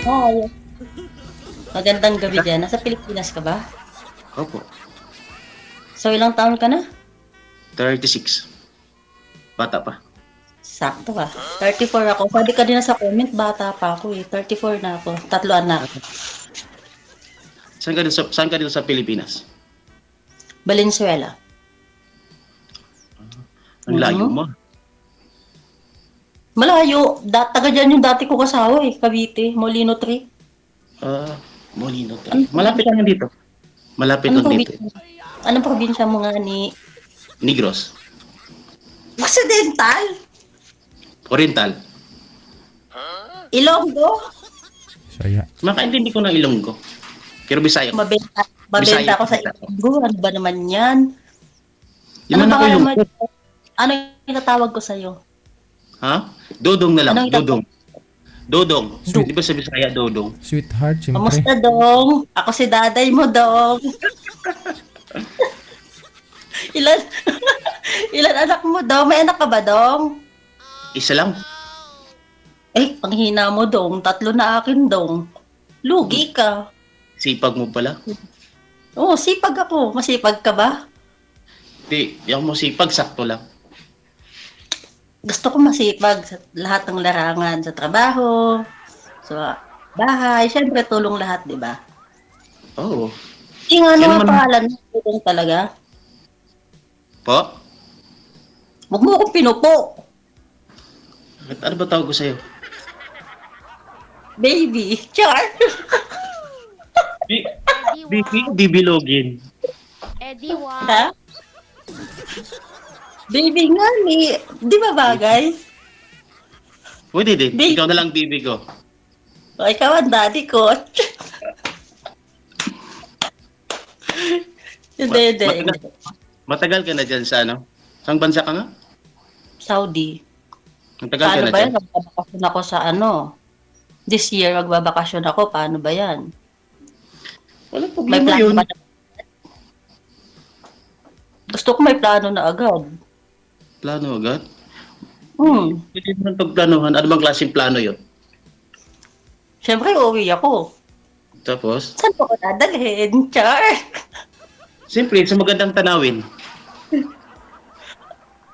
Hi, magandang gabi diyan. Nasa Pilipinas ka ba? Opo, So, ilang taon ka na? 36. Bata pa. Sakto ka. 34 ako. Sabi kanina sa comment, bata pa ako eh. 34 na ako. 3 anak. Saan ka dito sa Pilipinas? Valenzuela. Ang layo Mhm. mo. Malayo. Taga dyan yung dati ko kasawa eh. Cavite, Molino 3. Ah, Molino 3. Anong Malapit probinsya lang mo? yan dito. Malapit Anong lang dito. probinsya mo? Anong probinsya mo nga ni Negros. Occidental? Oriental. Ilonggo? Saya. Makaintindi ko ng Ilonggo. Pero Bisaya ko. Mabenta. Mabenta Bisaya ako sa kita ko. Ilonggo. Ano ba naman yan? Yun Ano man ako pangalan mo? Ilonggo. Ano yung tatawag ko sa'yo? Ha? Dodong na lang. Anong itatawag? Dodong. Dodong. Do. Di ba sa Bisaya, Dodong? Sweetheart, siyempre. Kamusta, Dong? Ako si daday mo, Dong. Ilan, ilan anak mo, Dong? May anak ka ba, Dong? Isa lang. Eh, panghina mo, Dong. 3 na akin, Dong. Lugi ka. Sipag mo pala. Oo, sipag ako. Masipag ka ba? Di ako mo sipag. Sakto lang. Gusto ko masipag sa lahat ng larangan. Sa trabaho, sa bahay. Siyempre, tulong lahat, di ba? Oo. Hindi nga ano Yan ang naman. pangalan mo, tulong talaga. Po? Huwag mo akong pinupo. Ano ba tawag ko sa'yo? Baby. Char. Bibilogin. Eddie Wow. Ha? Baby nga ni. Di ba bagay? Pwede din. Baby. Ikaw na lang bibi ko. O, ikaw ang daddy ko. Hindi, hindi, hindi. Matagal ka na dyan sa ano? Saan bansa ka nga? Saudi. Matagal ka Paano na ba dyan? yan? Magbabakasyon ako sa ano? This year, magbabakasyon ako. Paano ba yan? Walang May problema plano yun. ba? Gusto ko may plano na agad. Plano agad? Hmm. Pwede naman pagplanuhan. Ano bang klaseng plano yun? Siyempre, uuwi ako. Tapos, Saan ko dadalhin? Char! siyempre, sa magandang tanawin.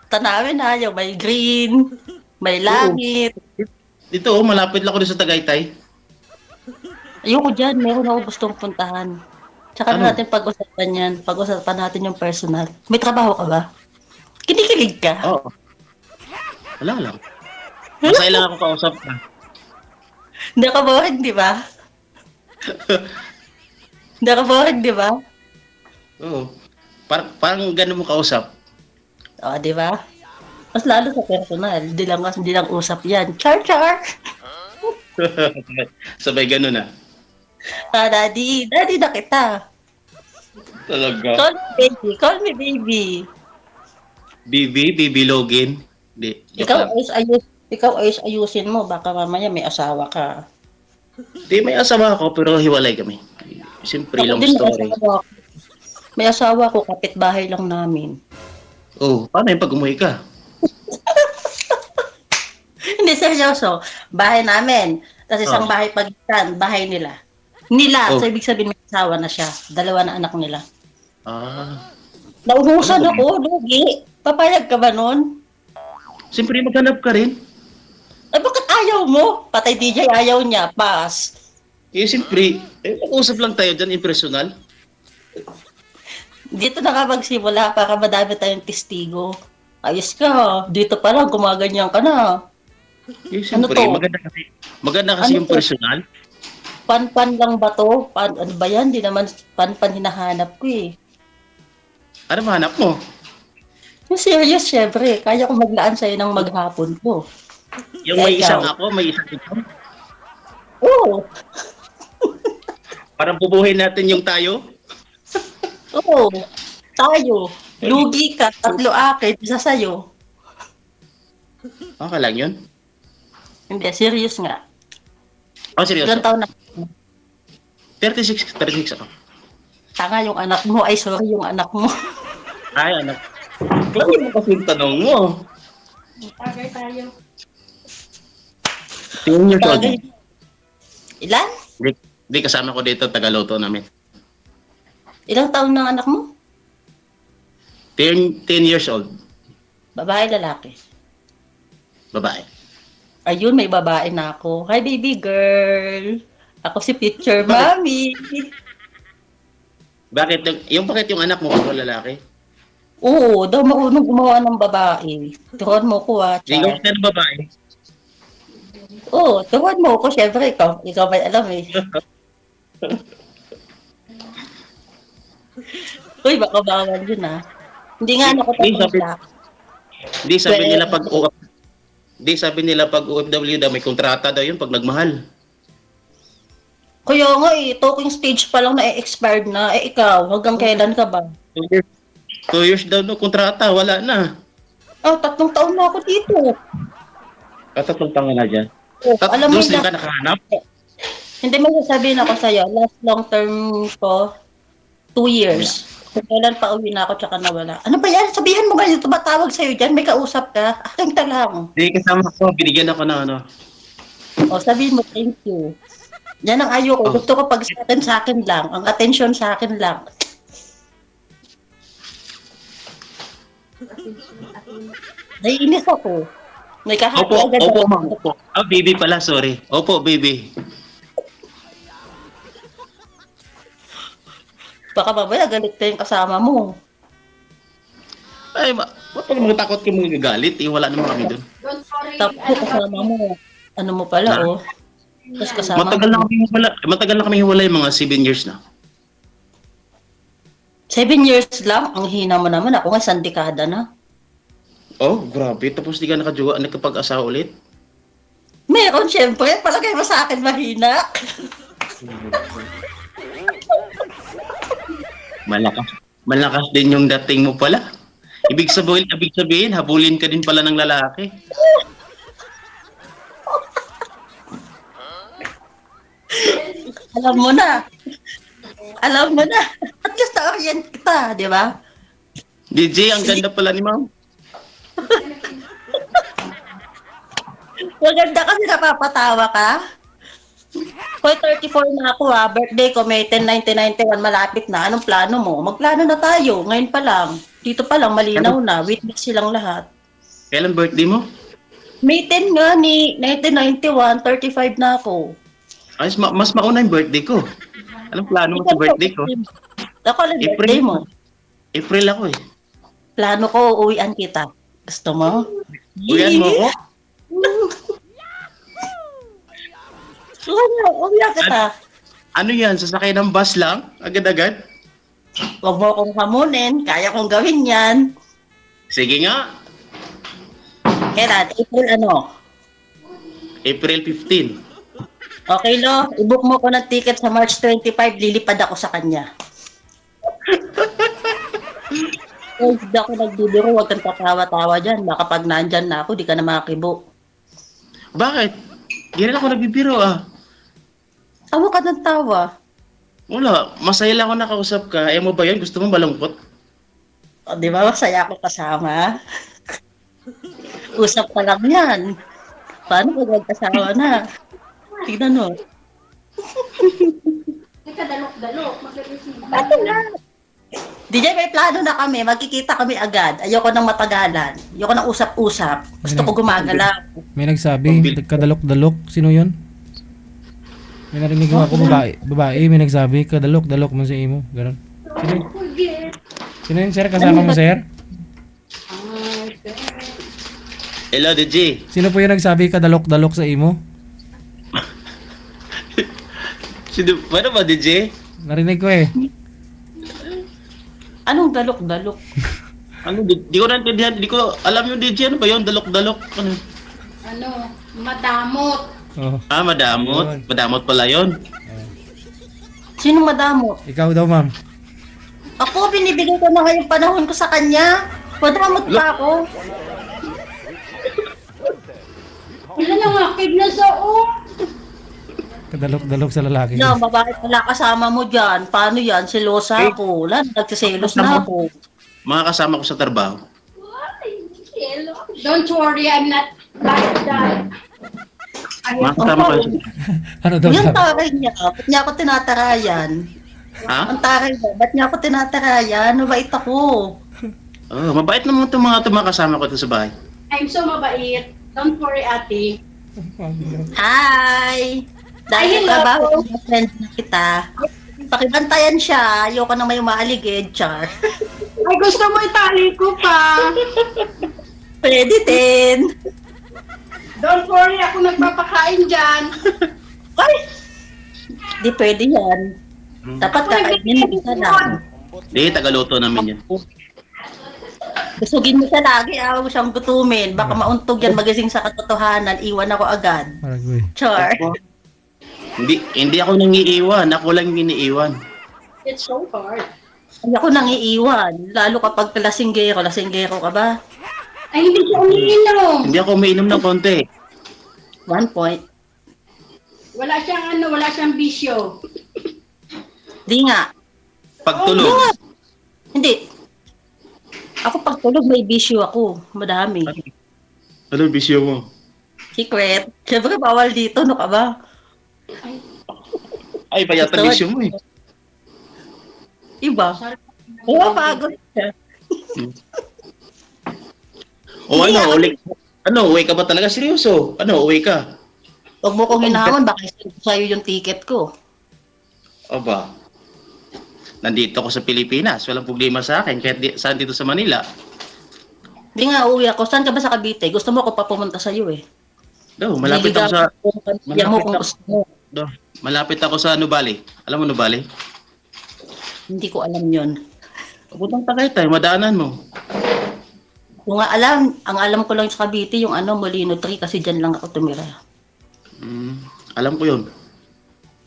Tanawin na yung may green, may langit. Dito, malapit lang ako dun sa Tagaytay. Ayoko dyan, meron ako gustong puntahan. Tsaka Ano? na natin pag-usapan yan. Pag-usapan natin yung personal. May trabaho ka ba? Kinikilig ka? Oo. Wala lang. Masaya lang ako kausap ka. Hindi ka boring, di ba? Hindi ka boring, di ba? Oo. Parang ganun mo kausap. O, di ba? Mas lalo sa personal. Hindi lang usap yan. Char, char! Sabay ganun ah. Ah, daddy. Daddy na kita. Talaga. Call me baby. Call me baby. Bibilogin. Di, joke Ikaw lang. ayos ayusin mo. Baka mamaya may asawa ka. Di, may asawa ako pero hiwalay kami. Siyempre, Ako long din story. may asawa ko. Kapitbahay lang namin. Oh, paano yung pag umuwi ka? Hindi, seryoso. Bahay namin. Tapos isang Oh. bahay pagitan. Bahay nila. Nila. Oh. So, ibig sabihin may asawa na siya. 2 na anak nila. Ah. Nauhusan Ano ba ako. Lugi. Papayag ka ba nun? Siyempre, maghanap ka rin. Ay, bakit ayaw mo? Patay DJ, ayaw niya. Pass. Siyempre, mag-usap lang tayo dyan, impersonal. Dito na ka magsimula para madami tayong testigo. Ayos ka, ha? Dito pa lang, gumaganyan ka na. Siyempre, to? maganda kasi Ano yung to? personal. Pan-pan lang ba to? Ano ba yan? Di naman pan-pan hinahanap ko eh. Ano ba hanap mo? Yung serious, syempre. Kaya ko maglaan sa'yo ng maghapon ko. Yung may Ikaw. isang ako, may isang ikaw. Oo. Parang bubuhin natin yung tayo. Oo. Tayo. Lugi ka. 3 akin. Isa sa'yo. Okay lang yun. Hindi, serious nga. Oh, seryoso. Ilang taon na? 36 ako. Tanga yung anak mo. Ay, sorry yung anak mo. Ay, anak. Bakit mo kasi yung tanong mo? Tagay tayo. Tingnan niyo to. Tagay. Ilan? Di kasama ko dito, tagaluto namin. Ilang taon na anak mo? 10 years old, Babae, lalaki? babae. Ayun, may babae na ako. Hi, baby girl. Ako si Picture Mommy. Bakit yung anak mo ako lalaki? Oo, daw marunong gumawa ng babae. Turuan mo ko, Ikaw Char. na babae. Oo, turuan mo ko. Siyempre, ikaw may alam eh. Uy, baka bawal yun Hindi nga ako tapos na. Di sabi nila pag OFW daw may kontrata daw yun pag nagmahal. Kaya nga talking stage pa lang na-expired na. Ikaw, hanggang kailan ka ba? 2 years daw no kontrata, wala na. 3 taon na ako dito. Tatlong taon na dyan. Alam mo Tapos di yung ka nakahanap? hindi mo sasabihin ako sa'yo, last long term ko, 2 years. Kung kailan pa uwi na ako tsaka nawala. Ano ba yan? Sabihin mo nga yung tumatawag sa'yo dyan, may kausap ka. Aking lang. Di kasama ko, binigyan ako ng ano. O, sabihin mo, thank you. Yan ang ayoko. Gusto ko pag sa akin lang. Ang attention sa akin lang. Naiinis ako. May kahati Opo, agad opo, ako. ma'am. Opo. Baby pala, sorry. Opo, baby. Baka babaya, galit na yung kasama mo. Ay, ba't pag mga takot ka mga gagalit? Wala naman kami dun. Don't worry. Tapos kasama mo. Ano mo pala, Tapos kasama Matagal na mo. kami hiwalay. Matagal na kami hiwalay, mga 7 years na. 7 years lang? Ang hina mo naman. Ako nga, isang dekada na. Oh, grabe. Tapos di ka nakapag-asawa ulit? Meron, syempre. Palagay mo sa akin mahina. Malakas din yung dating mo pala. Ibig sabihin, habulin ka din pala ng lalaki. Alam mo na. Alam mo na. At least na-orient kita, di ba? DJ, ang ganda pala ni ma'am. Maganda kasi napapatawa ka. Hoy, 34 na ako Birthday ko, May 10, 1991. Malapit na. Anong plano mo? Magplano na tayo. Ngayon pa lang. Dito pa lang, malinaw na. Witness silang lahat. Kailan birthday mo? May 10 nga ni 1991. 35 na ako. Ay, mas mauna yung birthday ko. Anong plano mo sa birthday ko? Ako lang birthday mo. April ako eh. Plano ko, uwian kita. Gusto mo? Uyan mo ako? Uwian kita. Ano yan? Sasakay ng bus lang? Agad-agad? Huwag mo akong hamunin. Kaya kong gawin yan. Sige nga. Kailan? April ano? April 15. Okay, Lo. I-book mo ko ng ticket sa March 25. Lilipad ako sa kanya. Hindi ako nagbibiro. Huwag kang tatawa-tawa dyan. Baka pag nandyan na ako, di ka na makibo. Bakit? Ganyan ako nagbibiro ah. Tawa ka ng tawa. Wala. Masaya lang ako nakausap ka. Ayaw mo ba yun? Gusto mo malungkot? O, di ba? Masaya ako kasama. Usap pa lang yan. Paano pag magkasama na? Tignan mo. Dalok-dalok. Ito na. DJ, may plano na kami. Magkikita kami agad. Ayoko nang matagalan. Ayoko nang usap-usap. Gusto ko gumagala. May nagsabi, kadalok-dalok. Sino yun? May narinig ko ako babae. May nagsabi, kadalok-dalok mo sa imo. Ganon. Sino yun? Sino yun, sir? Kasama mo, sir? Hello, DJ. Sino po yung nagsabi, kadalok-dalok sa imo? Paano ba, DJ? Narinig ko eh. Anong dalok-dalok? Ano, di ko naintindihan. Di ko alam yung DJ. Ano ba yun? Dalok-dalok. Ano? Madamot. Oh. Ah, madamot. Yun. Madamot pala yun. Sino madamot? Ikaw daw, ma'am. Ako, binibigay ko na ngayong panahon ko sa kanya. Madamot pa ako. Wala nang akid na sa Kadalok-dalok sa lalaki. No, bakit wala kasama mo dyan? Paano yan? Silosa ako. Wala, nagsiselos na ako. Mga kasama ko sa trabaho. Don't worry, I'm not like that. Makakasama kayo. Ano daw Yung sabi? taray niya, ba't niya ako tinatarayan? Ha? Ang taray niya, ba't niya ako tinatarayan? Mabait ako. Oh, mabait naman itong mga kasama ko dito sa bahay. I'm so mabait. Don't worry, ate. Hi! Dahil Ay, hello. trabaho, friend na kita. Pakibantayan siya, ayoko nang may umaaligid, char. Ay, gusto mo itali ko pa. Pwede din. Don't worry, ako nagpapakain dyan. Ay! Di pwede yan. Dapat kakainin mo isa lang. Di, tagaluto namin yan. Busugin mo siya lagi, ayaw mo siyang gutumin. Baka mauntog yan, magising sa katotohanan, iwan ako agad. Paragoy. Char. Hindi ako nangiiwan, ako lang iniiwan. It's so hard. Ay, ako nang iiwan. Lalo kapag lasinggero ka ba? Ay, hindi siya umiinom. Hindi ako umiinom ng konti. 1 point. Wala siyang bisyo. Di nga. Pagtulog. Hindi. Ako pag tulog may bisyo ako. Madami. Ano bisyo mo? Secret. Siyempre bawal dito, no ka ba? Ay, payata Gusto- bisyo mo eh. Iba. Oo, pagod siya. O uwi ka ba talaga? Seryoso? Uwi ka? Huwag mo kong hinahamon, baka sa'yo yung ticket ko. Aba, nandito ako sa Pilipinas. Walang problema sa akin. Kahit saan dito sa Manila. Hindi nga, uwi ako. Saan ka ba sa Cavite? Gusto mo ako papumunta sa'yo eh. Malapit ako sa... Pamilya mo kung gusto mo. Malapit ako sa Nubali. Alam mo Nubali? Hindi ko alam yon. Pupuntang Tagaytay, madaanan mo. Kung nga alam, ang alam ko lang sa Cavite, yung Molino 3, kasi dyan lang ako tumira. Alam ko yun.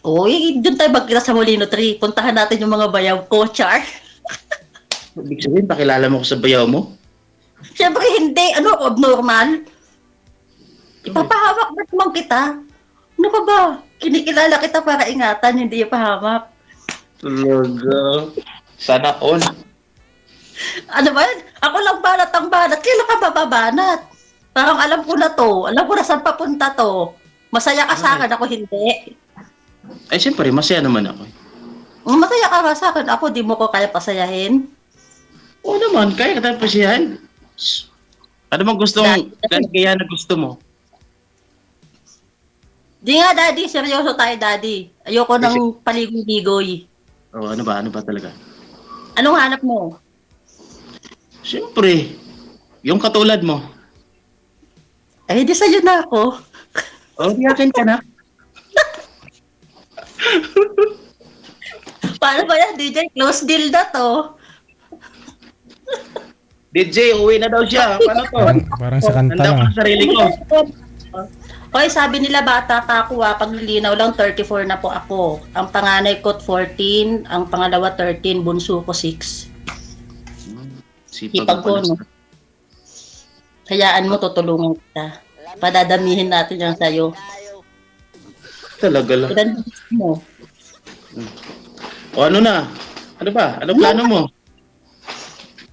Oo, doon tayo magkita sa Molino 3. Puntahan natin yung mga bayaw ko, char. Ibig sabihin, pakilala mo ko sa bayaw mo? Siyempre hindi. Ano ako, abnormal? Ipapahawak ba naman kita? Ano ka ba? Kinikilala kita para ingatan, hindi ipahamak. Talaga. Sana all. Ano ba yan? Ako lang banat ang banat. Kailan ka bababanat? Parang alam ko na to. Alam ko na saan papunta to. Masaya ka sa akin, ako hindi. Ay, siyempre, masaya naman ako. Masaya ka nga sa akin. Ako, di mo ko kaya pasayahin. Oo naman, kaya ka tayo pasiyahan. Ano bang kaya na gusto mo? Di nga, daddy. Seryoso tayo, daddy. Ayoko ng paligoy-ligoy. Oh, ano ba talaga? Anong hanap mo? Siyempre, yung katulad mo. Eh, di sa'yo na ako. Oh, di akin ka na. Paano ba yan, DJ? Close deal na to. DJ, uwi na daw siya. Paano to? Parang sa kanta Handa lang. ko sa sarili ko. Hoy, sabi nila bata pa ako paglilinaw lang 34 na po ako. Ang panganay ko 14, ang pangalawa 13, bunso ko 6. Ipag ko, no? Hayaan mo, tutulungan kita. Padadamihin natin yan sa'yo. Talaga lang. Ilan gusto mo? O ano na? Ano ba? Ano plano mo?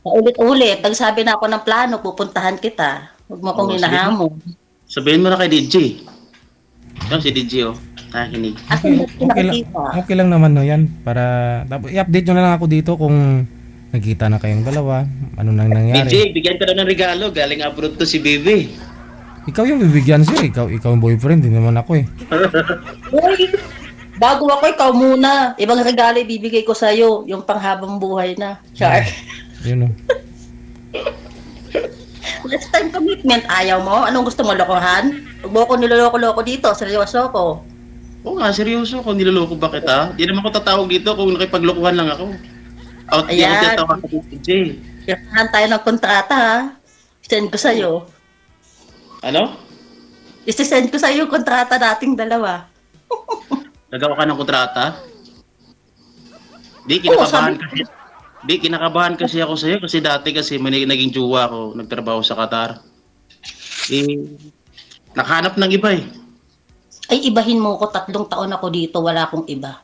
Paulit-ulit. Nagsabi na ako ng plano, pupuntahan kita. Huwag mo kong Oo, hinahamon. Sabihin mo na kay DJ. Yan si DJ, oh. Nakikinig. Asan Okay, ba okay, lang, nakikita? okay lang naman no yan. Para, i-update nyo na lang ako dito kung nagkita na kayong dalawa. Ano nang nangyari. DJ, bigyan ka na ng regalo. Galing abroad to si Bibi. Ikaw yung bibigyan sir. Ikaw yung boyfriend. Hindi naman ako eh. Uy, bago ako, ikaw muna. Ibang regalo ibibigay ko sa'yo. Yung panghabang buhay na. Char. Yun o. Next time commitment, ayaw mo? Anong gusto mo, lokohan? Huwag mo ko niloloko-loko dito. Seryoso ko. Oo nga, seryoso. Kung niloloko ba kita? Di naman ko tatawag dito kung nakipaglokohan lang ako. Di ako Ayan. tatawag kay DJ. Kailangan tayo ng kontrata, ha? Send ko sa'yo. Ano? Isi-send ko sa'yo yung kontrata nating dalawa. Nagawa ka ng kontrata? Kinakabahan kasi ako sa'yo kasi dati kasi may naging jowa ko, nagtrabaho sa Qatar. Nakahanap ng iba eh. Ay, ibahin mo ko. 3 taon ako dito. Wala akong iba.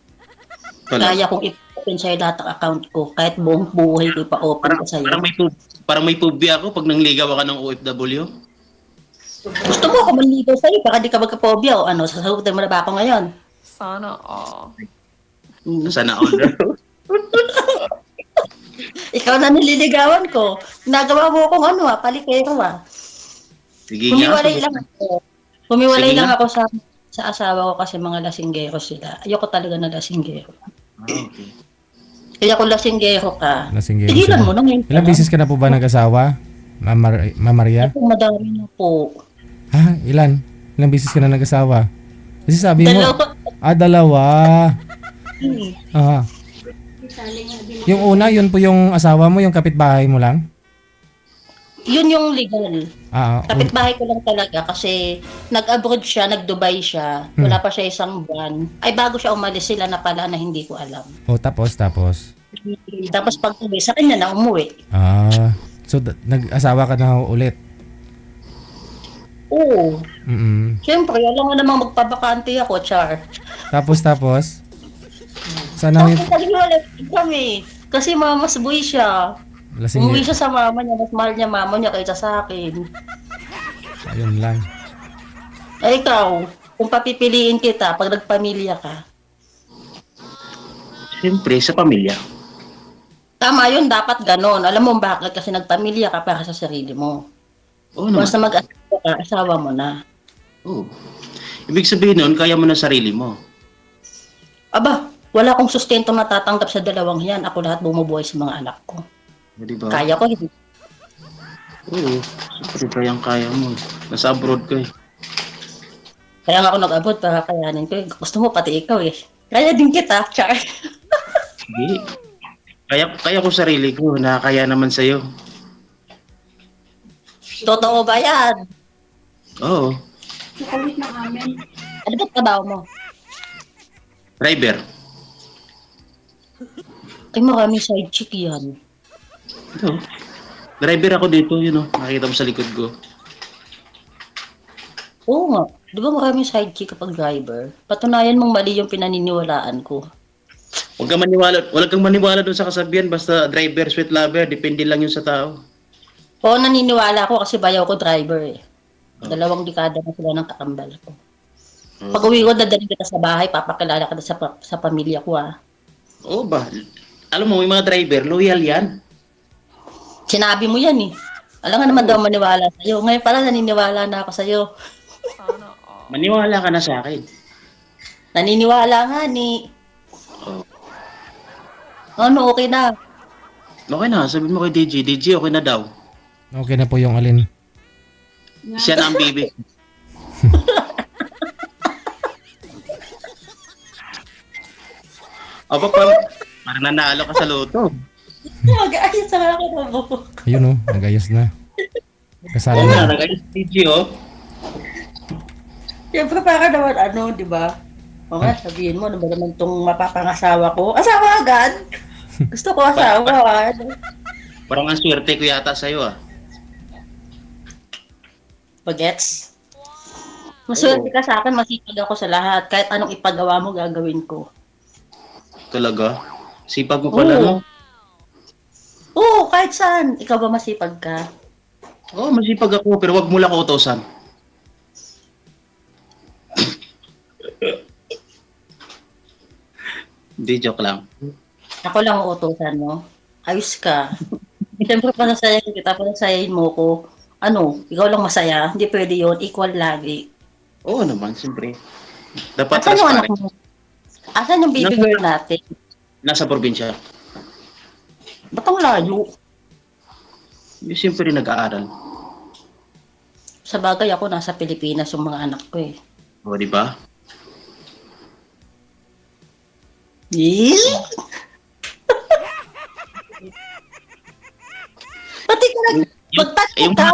Kaya kong i-open sa'yo lahat ng account ko. Kahit buong buhay ko ipa-open ko sa'yo. Parang may pubya ako pag nangligaw ka ng OFW. Gusto mo ako manligaw sa'yo, baka di ka magka-phobia o ano, sasagutin mo na ba ako ngayon? Sana all. Sana all. Ikaw na nililigawan ko. Nagawa mo akong ano palikero Sige nga. Humiwalay lang ako. Humiwalay Sige lang nga. ako sa asawa ko kasi mga lasinggero sila. Ayoko talaga na lasinggero. Okay. Kaya kung lasinggero ka, Lasinggero tigilan sila. mo na ngayon. Ilang beses ka na po ba nag-asawa? Ma'am Maria? Ako madami na po. Ha? Ilan? Ilang beses ka na nag-asawa? Kasi sabi mo, Dalawa. 2. Aha. Yung una, yun po yung asawa mo, yung kapitbahay mo lang? Yun yung legal. Kapit. Kapitbahay ko lang talaga kasi nag-abroad siya, nag-Dubai siya. Wala pa siya isang buwan. Ay bago siya umalis sila na pala na hindi ko alam. Tapos. Tapos pag uwi, sa kanya na umuwi. So, nag-asawa ka na ulit? Oo. Mm. Siyempre, alam mo namang magpabakante ako, Char. Tapos? Sana Tapos naghiwalay kami. Kasi mamas boy siya. Umuwi siya sa mama niya. Mas mahal niya mama niya kaysa sa akin. Ayun lang. Ay ikaw, kung papipiliin kita pag nagpamilya ka, Siyempre, sa pamilya. tama yun, dapat ganon. Alam mo bakit? Kasi nagpamilya ka para sa sarili mo. Oo naman. Once na mag-asawa ka, asawa mo na. Oo. Ibig sabihin nun, kaya mo na sarili mo. Aba, wala akong sustento matatanggap sa dalawang yan. Ako lahat bumubuhay sa mga anak ko. Di ba? Kaya ko, hindi. Oo. Siyempre, kaya mo. Nasa abroad ka eh. Kaya nga ako nag-abot para kayanin ko. Gusto mo pati ikaw eh. Kaya din kita, Char. Hindi. Kaya ko sarili ko, nakakaya naman sa'yo. Totoo ba yan? Oo. Nakulit na amin. Ano ba trabaho mo? Driver. Ay, marami side chick yan. Ito. Driver ako dito, yun o. Nakita mo sa likod ko. Oo nga. Di ba maraming side chick kapag driver? Patunayan mong mali yung pinaniniwalaan ko. Huwag kang maniwala doon sa kasabihan, basta driver, sweet lover, depende lang yun sa tao. Oo, naniniwala ko kasi bayaw ko driver eh. 2 dekada na sila ng kakambal ko. Pag uwi ko, dadalhin kita sa bahay, papakilala ka sa pamilya ko Oo ba? Alam mo, may mga driver, loyal yan. Sinabi mo yan eh. Alam nga naman daw maniwala sa'yo. Ngayon pala naniniwala na ako sa'yo. Sana all. Maniwala ka na sa akin. Naniniwala nga ni. Ano, okay na. Okay na, sabihin mo kay DJ, okay na daw. Okay na po yung alin. Siya na ang baby. Aba, parang nanalo ka sa loto. Mag-ayos sa mga kinabok. Ayun nag-ayos na. Kasali Oo na, na. nag-ayos DJ oh. Siyempre para naman di ba? O nga, sabihin mo, ano ba naman itong mapapangasawa ko? Asawa agad! Gusto ko asawa. Parang ang swerte ko yata sa'yo ah. Bagets? Maswerte ka sa akin, masipag ako sa lahat. Kahit anong ipagawa mo, gagawin ko. Talaga? Sipag mo pala, Oo. no? Oo, kahit saan. Ikaw ba masipag ka? Oo, masipag ako, pero wag mo lang ako utosan. Hindi, joke lang. Ako lang ang utusan mo. Ayos ka. Siyempre, panasayahin kita, panasayahin mo ko. Ikaw lang masaya. Hindi pwede yun. Equal lagi. Oo naman, siyempre. Dapat Asan yung anak transparent. mo? Asan yung baby girl natin? Nasa probinsya. Ba't ang layo? Hindi, siyempre nag-aaral. Sa bagay ako, nasa Pilipinas yung mga anak ko eh. O, di ba? Eh? Pati ka magtanong yung ka.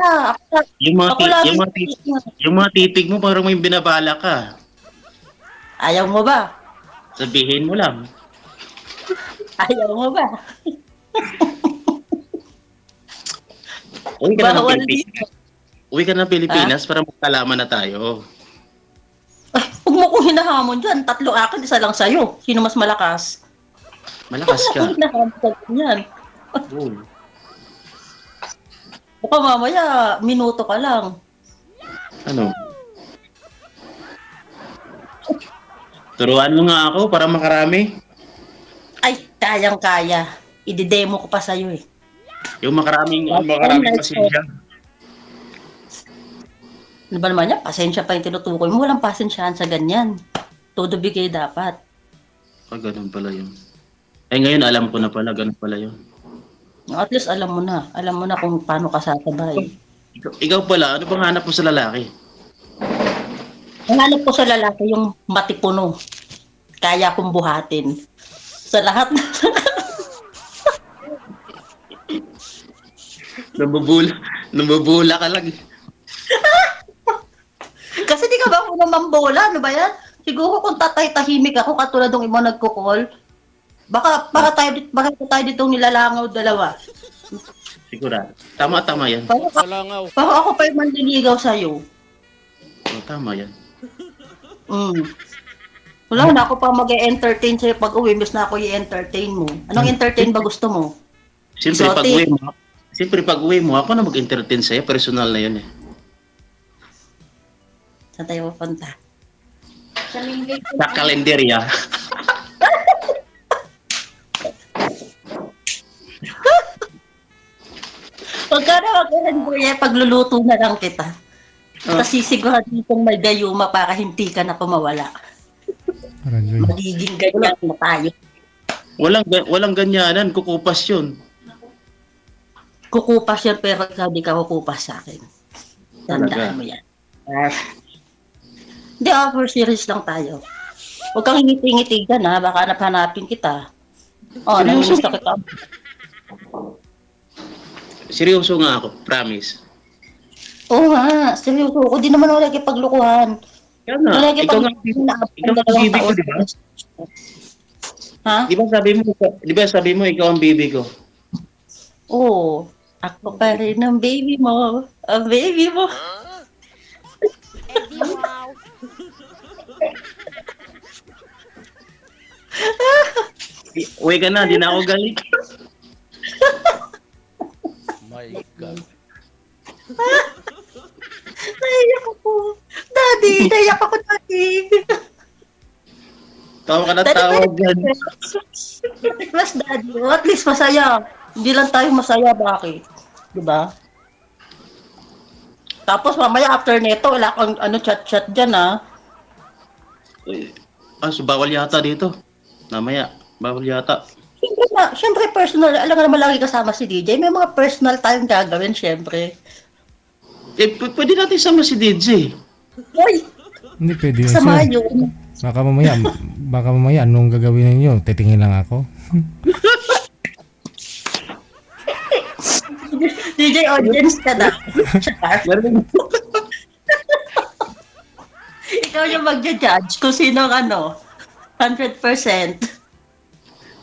Yung mga titig mo parang may binabala ka. Ayaw mo ba? Sabihin mo lang. Ayaw mo ba? Uwi ka na ng Bawal Pilipinas. dito. Uwi ka na ng Pilipinas para magkalaman na tayo. Ay, huwag mo kong hinahamon dyan. 3 akin, 1 lang sa'yo. Sino mas malakas? Malakas Huwag ka. mo kong hinahamon dyan. Oo. Baka mamaya, minuto ka lang. Ano? Turuan mo nga ako para makarami. Ay, kayang-kaya. Ididemo ko pa sa'yo eh. Yung maraming pasensya. Ano ba naman yan? Pasensya pa yung tinutukoy mo. Walang pasensyahan sa ganyan. Todo bigay dapat. Ganun pala yun. Ay, ngayon alam ko na pala, ganun pala yun. At least alam mo na. Alam mo na kung paano ka sasabay. Ikaw pala, ano bang hanap mo sa lalaki? Ang hanap ko sa lalaki yung matipuno. Kaya kong buhatin. Sa lahat. Nabubula ka lang. Kasi di ka ba ako mambola? Ano ba yan? Siguro kung tatay-tahimik ako katulad ng ibang nagko-call, baka tayo ditong nilalangaw dalawa. Sigurado. Tama yan. Baka ako pa yung manliligaw sa'yo. Oh, tama yan. Wala na ako pa mag-entertain sa'yo pag uwi, miss na ako i-entertain mo. Anong entertain ba gusto mo? Siyempre pag uwi mo, ako na mag-entertain sa'yo. Personal na yun eh. Saan tayo pupunta? Sa kalenderya. Pagka na mag-entertain, pagluluto na lang kita. Tapos sisiguraduhin kong may gayuma para hindi ka na kumawala. Aranjoy. Magiging ganyan na tayo. Walang ganyanan. Kukupas yun. Kukupas yan pero ikaw di ka kukupas sa akin. Tandaan Talaga? mo yan. Hindi, for serious lang tayo. Huwag kang ngiti-ngiti dyan ha, baka hanapin kita. Namiss na kita. Seryoso nga ako. Promise. Oo nga, seryoso. Ako di naman wala paglukuhan. Kaya nga. Wala Ikaw nga. Ikaw ang bibi ko, di ba? Ha? Di ba sabi mo, ikaw ang bibi ko? Oo. Ako pa rin ang baby mo. Ang baby mo. Uwi ka na, di na ako galit. My God. Naiyak ako. Daddy, naiyak ako, daddy. Tawa ka na tawa dyan. Mas daddy, at least masaya. Hindi lang tayo masaya, bakit? Diba? Tapos mamaya after neto, wala kang chat-chat dyan ha. So bawal yata dito. Namaya, bawal yata. Siyempre personal, alam nga naman lagi kasama si DJ, may mga personal tayong gagawin siyempre. Pwede natin sama si DJ. Uy, Hindi pwede yun, sama sir. yun. Baka mamaya, anong gagawin ninyo? Titingin lang ako. DJ audience ka na. Ikaw yung magja-judge kung sino 100%.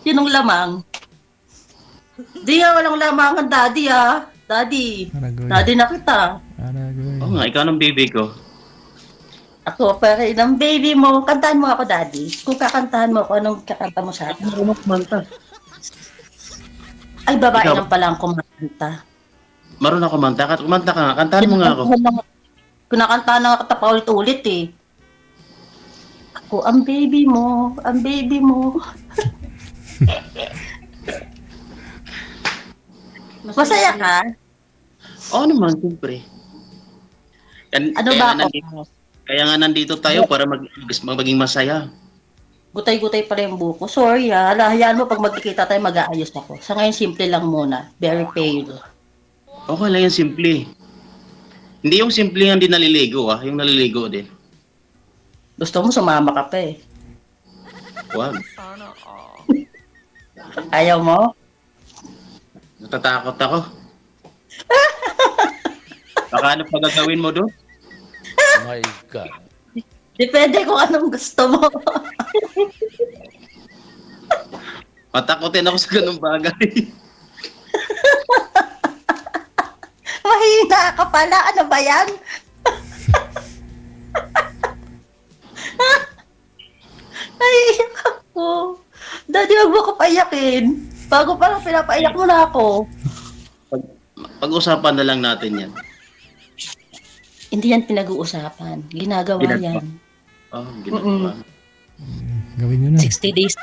Sinong lamang? Di nga walang lamang ang daddy Daddy. Aragoy. Daddy na kita. Aragoy. Oo nga, ikaw ng baby ko. Ako pa rin ang baby mo. Kantahan mo ako, daddy. Kung kakantahan mo ako, anong kakanta mo sa akin? Marunong kumanta. Ay, babae Ikaw. lang pala ang kumanta. Marunong kumanta. Kumanta ka nga. Kantahan mo nga ako. Kinakantahan na kita paulit-ulit eh. Ako ang baby mo, ang baby mo. Masaya ka? Oo naman, siyempre. Ano ba ako? Kaya nga nandito tayo para maging masaya. Gutay-gutay pala yung buko. Sorry hayaan mo pag magkikita tayo mag-aayos ako. Sa ngayon, simple lang muna. Very pale. Okay lang yan, simple. Hindi yung simple yung hindi naliligo yung naliligo din. Gusto mo sumama ka pa eh. Wag. Sana all. Ayaw mo? Natatakot ako. Baka ano pa gagawin mo doon? My God. Depende kung anong gusto mo. Matakotin ako sa ganung bagay. Mahina ka pala. Ano ba yan? Naiiyak ako. Daddy, wag mo ko paiyakin. Bago pa lang pinapaiyak mo na ako. Pag-usapan na lang natin yan. Hindi yan pinag-uusapan. Ginagawa Ginagawa. yan. Oh, ginagawa. Gawin nyo na. 60 days.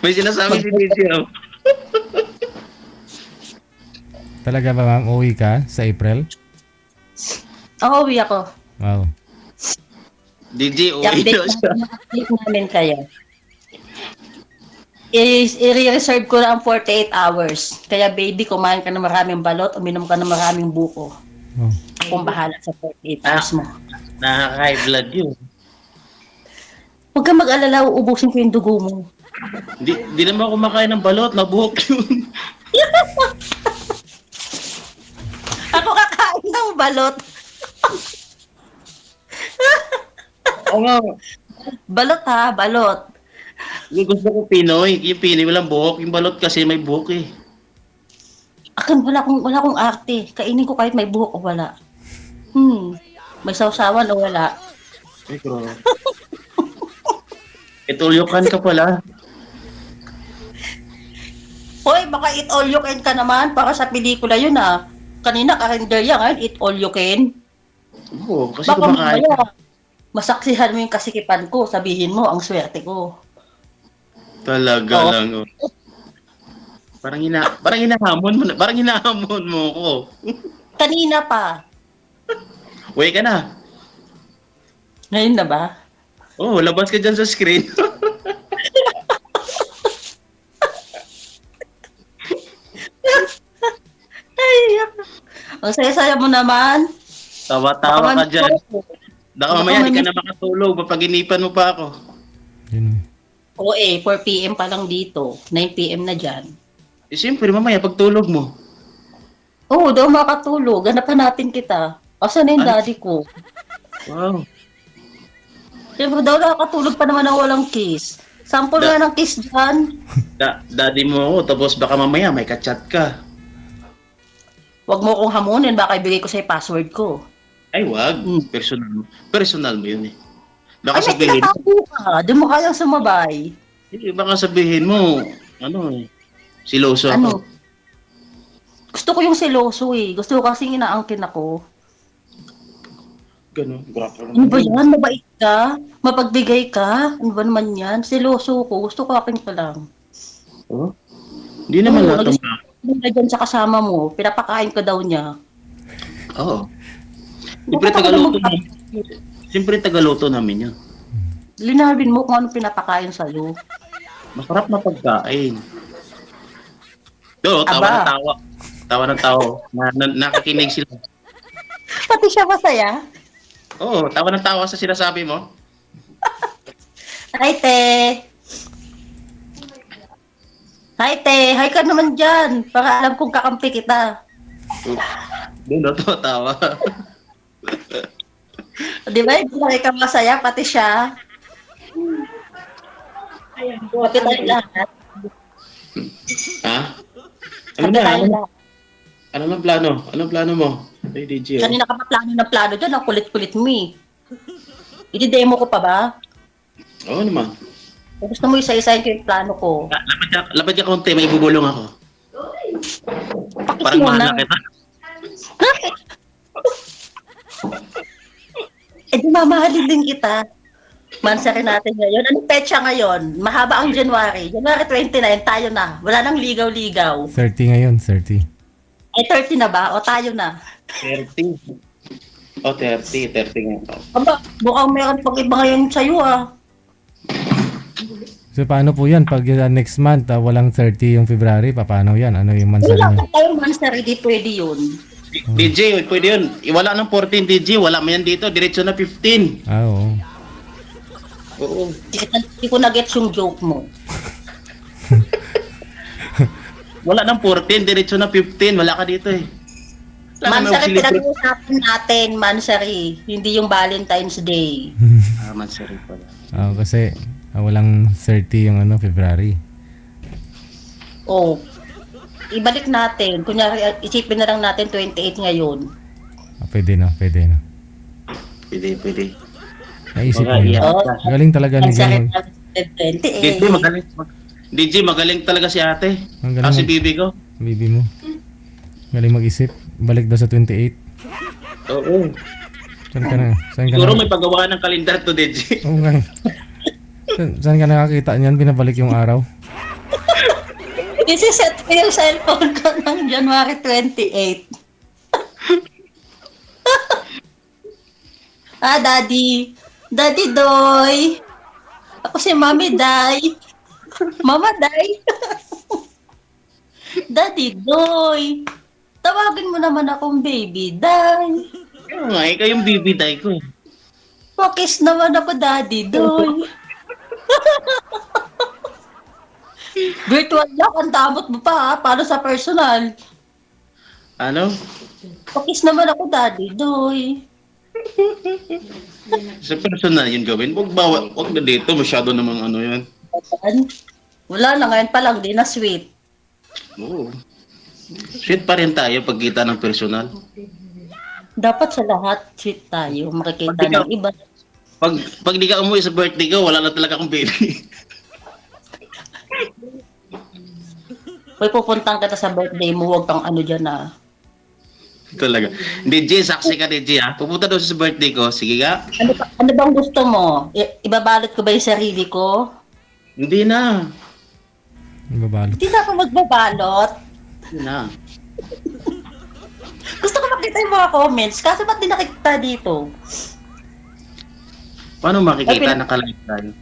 May sinasabi si DJ, oh. Talaga ba ma'am, uwi ka sa April? Oo, uwi ako. Wow. DJ, uwi I-update daw siya. namin kayo. I-reserve ko na ang 48 hours. Kaya baby, kumain ka ng maraming balot, uminom ka ng maraming buko. Oh. Akong bahala sa 48 hours mo. Nakaka-high blood yun. Huwag kang mag-alala, uubusin ko yung dugo mo. Di naman ako kumakain ng balot, nabuhok yun. Ako kakain ng balot. Oo nga. Balot ha, balot. Yung gusto ko Pinoy. Yung Pinoy walang buhok. Yung balot kasi may buhok eh. Akin, wala akong arte. Kainin ko kahit may buhok o wala. May sausawan o wala. Ay, bro. Itulyokan ka pala. Hoy, baka eat all you can ka naman para sa pelikula yun ah. Kanina ka-render yan, ngayon eat all you can. Oo, kasi Baka kumakain. mamaya, masaksihan mo yung kasikipan ko, sabihin mo, ang swerte ko. Talaga Oo. lang. Oh. Parang hinahamon mo, parang hinahamon mo ko. Kanina pa. Uwi ka na. Ngayon na ba? Oh, labas ka dyan sa screen. Ay, ang saya-saya mo naman. Tawa-tawa ka dyan. Baka mamaya Baka di ka may- na makatulog. Mapaginipan mo pa ako. Yun. Oo 4 p.m. pa lang dito. 9 p.m. na dyan. Eh, siyempre, mamaya pagtulog mo. Oo, daw makatulog. Ganapan natin kita. Asan na yung Ay. daddy ko? Wow. Siyempre daw nakakatulog pa naman ng walang kiss. Sample nga ng kiss dyan. Daddy mo ako, tapos baka mamaya may kachat ka. Huwag mo kong hamunin, baka ibigay ko sa'yo password ko. Ay, wag. Hmm. Personal mo yun eh. Baka Ay, may sabihin, tinatago ka. Di mo kayang sumabay. baka sabihin mo, siloso ako. Ano? Gusto ko yung seloso eh. Gusto ko kasing inaangkin ako. Ganun, grabe. Ano ba yan? Mabait ka? Mapagbigay ka? Ano ba naman yan? Seloso ko. Gusto ko akin ka lang. Oh? Hindi naman Oo, lahat ng Ano na dyan sa kasama mo? Pinapakain ka daw niya. Oo. Siyempre tagaluto namin yan. Linawin mo kung ano pinapakain sa'yo. Masarap na pagkain. Do, tawa Aba. ng tawa. Tawa ng tao. Nakikinig sila. Pati siya masaya. Oo, tawa ng tawa sa sinasabi mo. Hi, te. Hi, te. Hi ka naman dyan. Para alam kong kakampi kita. Doon, tawa. Di ba? Hindi ka masaya, pati siya. Pati tayo lahat. Ha? Ano Pati na? tayo lahat. Ano na plano? Anong plano mo? Ay, DJ. Kanina ka pa plano na plano dyan. Ang kulit-kulit mo eh. I-demo ko pa ba? Oo naman. Kung gusto mo isa-isahin ko yung plano ko. Lapad ka konti, may ibubulong ako. Pakis Parang muna. mahal na kita. Eh di mamahalin din kita. Mansarin natin ngayon. Anong petsa ngayon? Mahaba ang January. January 29, tayo na. Wala nang ligaw-ligaw. 30 ngayon, 30. Ay, 30 na ba? O tayo na. 30. Oh, 30 nga. Aba, mukhang meron pag iba ngayon sa'yo ah. So paano po yan? Pag next month, walang 30 yung February, paano yan? Ano yung mansari Wala niya? pa tayong mansari, di pwede yun. DJ, pwede yun. Wala ng 14 DJ, wala mo yan dito. Diretso na 15. Ah, oo. Oo. Di ko na-gets yung joke mo. Wala ng 14, diretso na 15. Wala ka dito eh. Wala naman Mansari, celebrate. pinag-uusapan natin, mansari. Hindi yung Valentine's Day. Ah, mansari pala. Kasi walang 30 yung February. Oh, ibalik natin. Kunyari, isipin na lang natin 28 ngayon. Pwede na, pwede na. Pwede. Naisip Mga mo yun. iya. Oh, Galing talaga ni mansari Jan. natin 28. DJ, magaling talaga si ate. Ang galing Si mag- bibi ko. Bibi mo. Galing mag-isip. Balik daw sa 28. Oo. Saan ka na? Saan ka Siguro na? may paggawa ng kalendar to, DJ. Oo nga. Saan ka nakakita niyan? Binabalik yung araw? Isiset ko yung cellphone ko ng January 28. Daddy. Daddy Doy. Ako si Mami Day. Mama Day. Daddy Doy. Tawagin mo naman akong baby Day. Oo nga, ikaw yung bibitay ko. Pakis naman ako, Daddy Doy. Virtual lang, ang damot mo pa ha, para sa personal. Ano? Pakis naman ako, Daddy Doy. Sa personal yun gawin. Huwag na dito. Masyado namang ano yun. Wala na, ngayon pa lang, di na sweet. Oo. Sweet pa rin tayo pagkita ng personal. Dapat sa lahat, sweet tayo, makikita ng iba. Pag di ka umuwi sa birthday ko, wala na talaga akong baby. Uy, pupuntang kita sa birthday mo, huwag kang ano dyan ah. Talaga. DJ, saksi ka DJ ha. Pupunta daw siya sa birthday ko. Sige ka. Ano bang gusto mo? Ibabalot ko ba yung sarili ko? Hindi na. Babalot. Hindi na ako magbabalot. Hindi na. Gusto ko makita yung mga comments, kaso ba't di nakikita dito? Paano makikita nakalive tayo?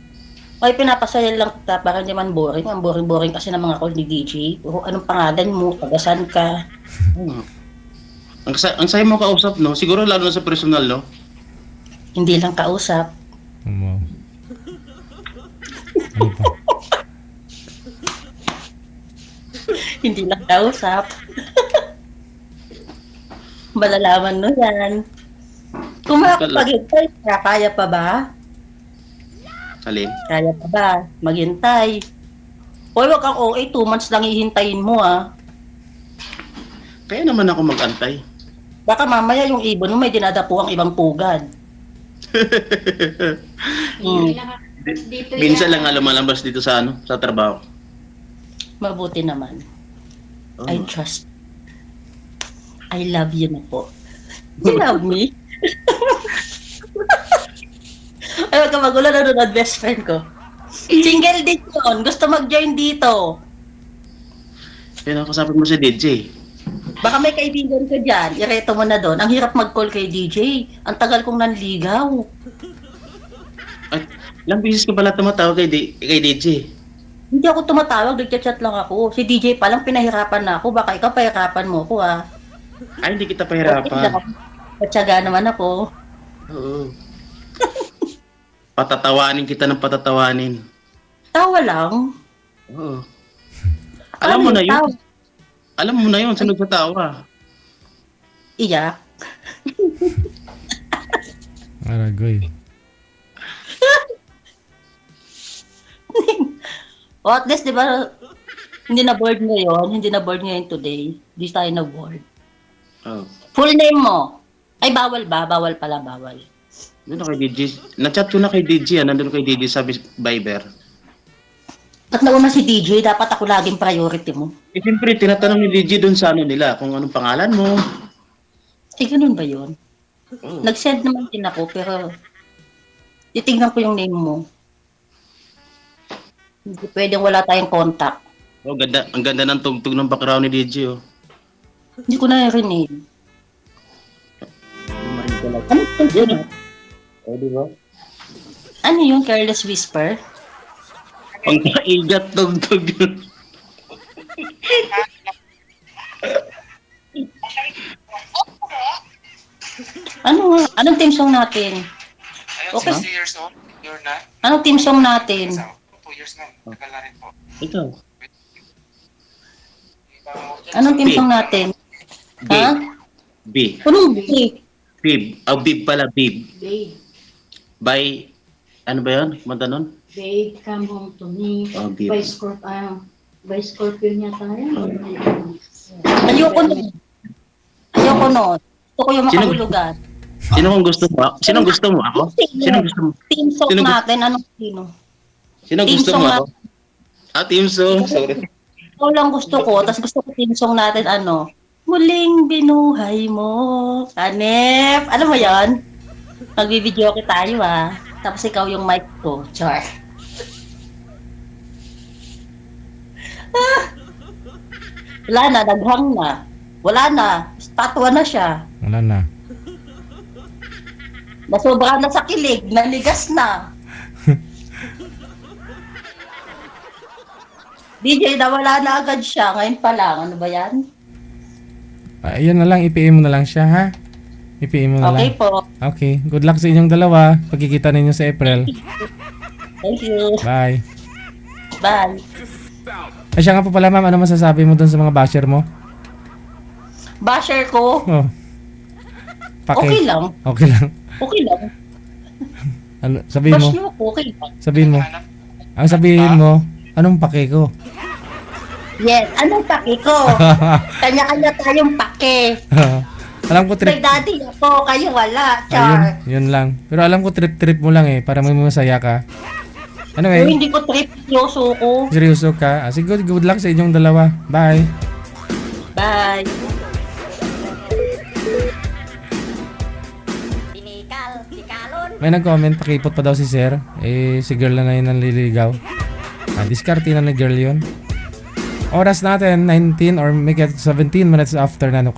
Ay, pinapasaya lang kita para hindi man boring. Ang boring-boring kasi ng mga call ni DJ. Puro anong pangalan mo, tagasan ka. Ang saya mo kausap, no? Siguro lalo na sa personal, no? Hindi lang kausap. Wow. Ano pa? Hindi lang kausap. Malalaman mo yan. Kung makapag-hintay ka, kaya pa ba? Alin? Kaya pa ba? Maghintay. Hoy, wag kang OA, 2 months lang ihintayin mo ah. Kaya naman ako mag-antay. Baka mamaya yung ibon mo may dinadapo ang ibang pugad. Minsan lang nga lumalabas dito sa sa trabaho. Mabuti naman. Oh. I trust. I love you na po. You love me? Ay, wag ka magulo, nanonood best friend ko. Single din yun. Gusto mag-join dito. Kaya nakasapit mo si DJ. Baka may kaibigan ka dyan. Ireto mo na doon. Ang hirap mag-call kay DJ. Ang tagal kong nanligaw. At ilang beses ka pala tumatawag kay DJ. Hindi ako tumatawag. Nagchat-chat lang ako. Si DJ pa lang pinahirapan na ako. Baka ikaw pahirapan mo ako ah. Ay, hindi kita pahirapan. Patsaga naman ako. Oo. Patatawanin kita ng patatawanin. Tawa lang. Oo. Alam mo na yun. Tawa? Alam mo na yun, sunod sa tawa. Iyak. Aragoy. O at least, di ba, hindi na bored ngayon. Hindi na bored ngayon today. Hindi tayo na bored. Oh. Full name mo. Ay, bawal ba? Bawal pala, bawal. Nandun kay DJ. Na-chat ko na kay DJ. Nandun kay DJ sa Viber. At nauna si DJ, dapat ako laging priority mo. Eh, siyempre, tinatanong ni DJ dun sa nila kung anong pangalan mo. Eh, ganun ba yun? Oh. Nag-send naman din ako, pero titignan ko yung name mo. Hindi pwedeng wala tayong contact. Oh, ganda, ang ganda ng tugtog ng background ni DJ. Oh. Hindi ko narinig. Ano yun? Oh, di ba? Ano yung Careless Whisper? Ang kaigat tugtog yun. Ano nga? Anong team song natin? Okay. 60 years old, you're not? Anong team song natin? 2 years na, tagal na rin po. Ikaw. Anong team song natin? B. Ha? B. Anong B? Bib. Oh, Bib pala, Bib. Babe, By, ano ba yun? Kumanta nun? babe, come home to me. Oh, babe. By Scorpion yata yan. Ayoko nun. Ayoko nun. Gusto ko yung makahulugan. Sino kung gusto mo? Sino gusto mo? Ako? Sino gusto mo? Team song Sino gusto- natin, anong sino? Sino Team gusto song mo ako? Ah, team song. Sorry. Ikaw lang gusto ko, tapos gusto ko team song natin, ano, muling binuhay mo. Hanep. Alam mo yon? Magbibideo ko tayo Tapos ikaw yung mic ko. Char. Wala na, naghang na. Wala na, statwa na siya. Wala na. Nasobra na sa kilig, naligas na. DJ, nawala na agad siya. Ngayon pa lang, ano ba yan? Ayun na lang, i-PM mo na lang siya, ha? I-PM mo na Okay lang. po. Okay. Good luck sa inyong dalawa. Pagkikita ninyo sa April. Thank you. Bye. Bye. Ay, siya nga po pala, ma'am. Ano masasabi mo dun sa mga basher mo? Basher ko, Oh. okay lang. Okay lang. Okay lang. Ano, sabihin mo. Bash mo, okay lang. Sabihin mo. Hanap. Ang sabihin mo, anong pake ko? Yes, anong pake ko? Kanya-kanya tayong pake. Alam ko May trip. daddy ako, kayo wala. Ayun, Char. yun lang. Pero alam ko trip-trip mo lang para may masaya ka. Kung Anyway, hindi ko trip, yoso ko. seryoso ka. Sige, good luck sa inyong dalawa. Bye. Bye. May nag-comment, pakipot pa daw si Sir. Si girl na yun ang liligaw. Diskarte na ni girl yun. Oras natin, 19 or make it 17 minutes after na